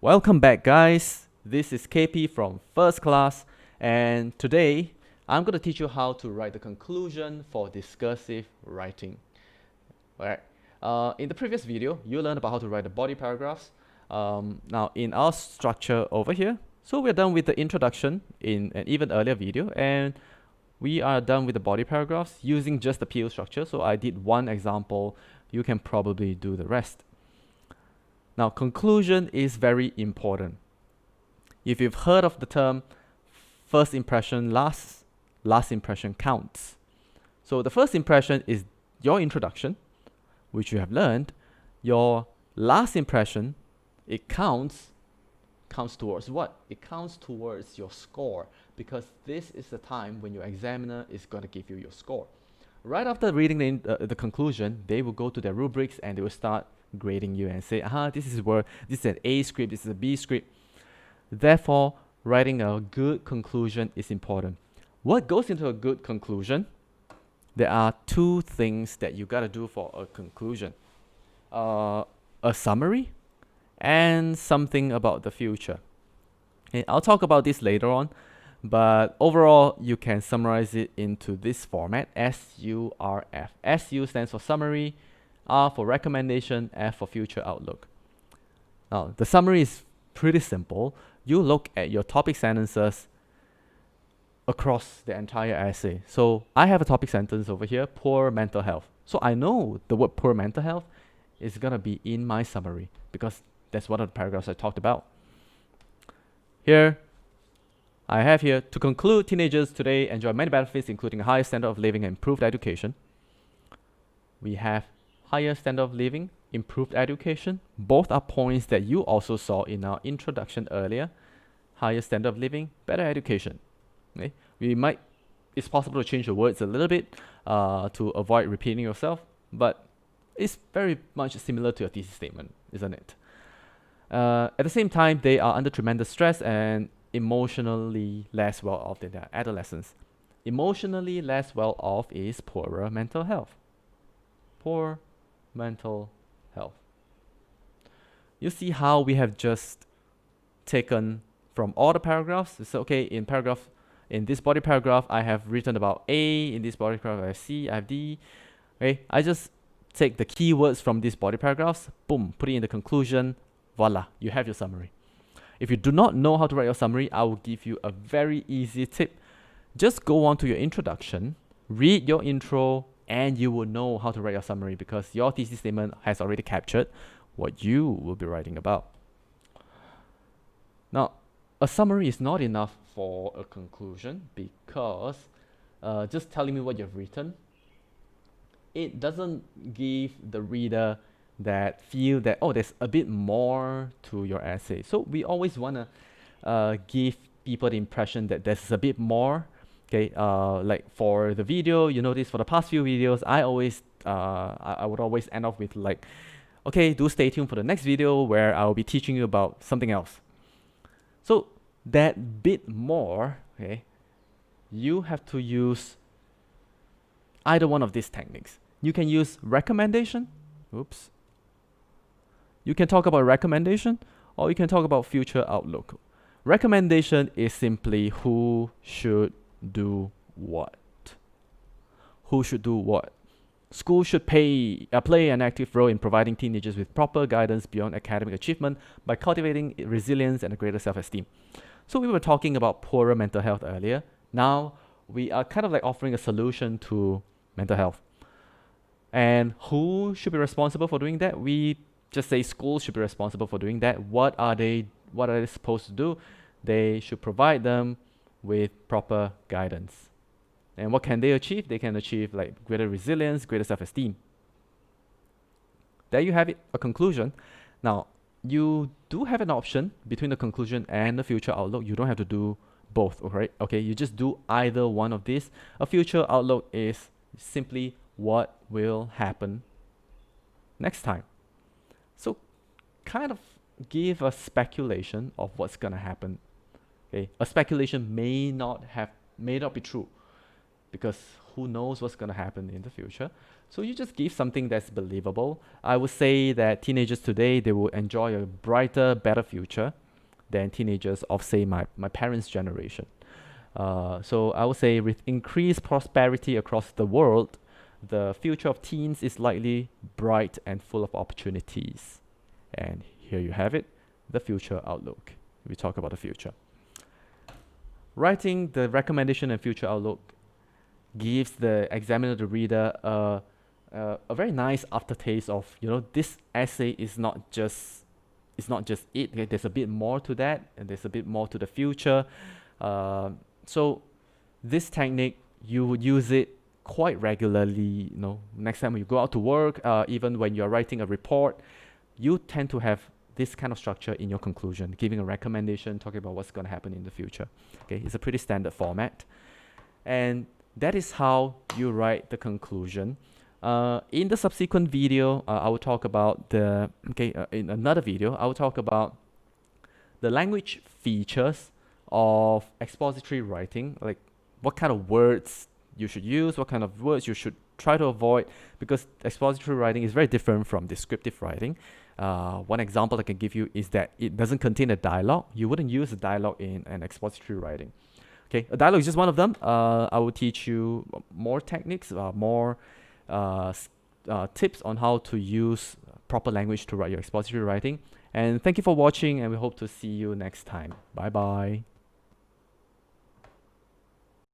Welcome back, guys. This is KP from First Class, and today I'm going to teach you how to write the conclusion for discursive writing. Alright. In the previous video, you learned about how to write the body paragraphs. Now, in our structure over here, so we're done with the introduction in an even earlier video, and we are done with the body paragraphs using just the PO structure. So I did one example. You can probably do the rest. Now, conclusion is very important. If you've heard of the term first impression lasts, last impression counts. So the first impression is your introduction, which you have learned. Your last impression, it counts towards what? It counts towards your score, because this is the time when your examiner is going to give you your score. Right after reading the conclusion, they will go to their rubrics and they will start grading you and say, this is an A script, this is a B script. Therefore, writing a good conclusion is important. What goes into a good conclusion? There are two things that you gotta do for a conclusion. A summary and something about the future. Okay, I'll talk about this later on, but overall, you can summarize it into this format, SURF. SU stands for summary, R for recommendation, F for future outlook. Now, the summary is pretty simple. You look at your topic sentences across the entire essay. So I have a topic sentence over here, poor mental health. So I know the word poor mental health is gonna be in my summary because that's one of the paragraphs I talked about. Here, I have here, to conclude, teenagers today enjoy many benefits, including a higher standard of living and improved education. We have higher standard of living, improved education. Both are points that you also saw in our introduction earlier. Higher standard of living, better education. Okay? It's possible to change the words a little bit to avoid repeating yourself, but it's very much similar to a thesis statement, isn't it? At the same time, they are under tremendous stress and emotionally less well off than their adolescents. Emotionally less well off is poorer mental health. Poor mental health. You see how we have just taken from all the paragraphs. It's okay, in this body paragraph, I have written about A. In this body paragraph, I have C, I have D. Okay, I just take the keywords from these body paragraphs, boom, put it in the conclusion, voila, you have your summary. If you do not know how to write your summary, I will give you a very easy tip. Just go on to your introduction, read your intro, and you will know how to write your summary because your thesis statement has already captured what you will be writing about. Now, a summary is not enough for a conclusion because just telling me what you've written, it doesn't give the reader that feel that, oh, there's a bit more to your essay. So we always want to give people the impression that there's a bit more. Okay, like for the video, you notice for the past few videos, I would always end off with like, okay, do stay tuned for the next video where I'll be teaching you about something else. So that bit more, okay, you have to use either one of these techniques. You can use recommendation. Oops. You can talk about recommendation, or you can talk about future outlook. Recommendation is simply who should do what. Who should do what? Schools should play an active role in providing teenagers with proper guidance beyond academic achievement by cultivating resilience and a greater self-esteem. So we were talking about poorer mental health earlier. Now we are kind of like offering a solution to mental health. And who should be responsible for doing that? We just say schools should be responsible for doing that. What are they supposed to do? They should provide them with proper guidance. And what can they achieve? They can achieve like greater resilience, greater self-esteem. There you have it, a conclusion. Now, you do have an option between the conclusion and the future outlook. You don't have to do both, alright? Okay, you just do either one of these. A future outlook is simply what will happen next time. So kind of give a speculation of what's gonna happen. Okay, a speculation may not be true. because who knows what's going to happen in the future. So you just give something that's believable. I would say that teenagers today, they will enjoy a brighter, better future than teenagers of, say, my parents' generation. So I would say with increased prosperity across the world, the future of teens is likely bright and full of opportunities. And here you have it, the future outlook. We talk about the future. Writing the recommendation and future outlook gives the examiner, the reader, a very nice aftertaste of, this essay is not just it. Okay? There's a bit more to that, and there's a bit more to the future. So this technique, you would use it quite regularly. Next time you go out to work, even when you're writing a report, you tend to have this kind of structure in your conclusion, giving a recommendation, talking about what's going to happen in the future. Okay, it's a pretty standard format, and that is how you write the conclusion. In the subsequent video, I will talk about in another video, I will talk about the language features of expository writing, like what kind of words you should use, what kind of words you should try to avoid, because expository writing is very different from descriptive writing. One example I can give you is that it doesn't contain a dialogue. You wouldn't use a dialogue in an expository writing. Okay, a dialogue is just one of them. I will teach you more techniques, more tips on how to use proper language to write your expository writing. And thank you for watching, and we hope to see you next time. Bye bye.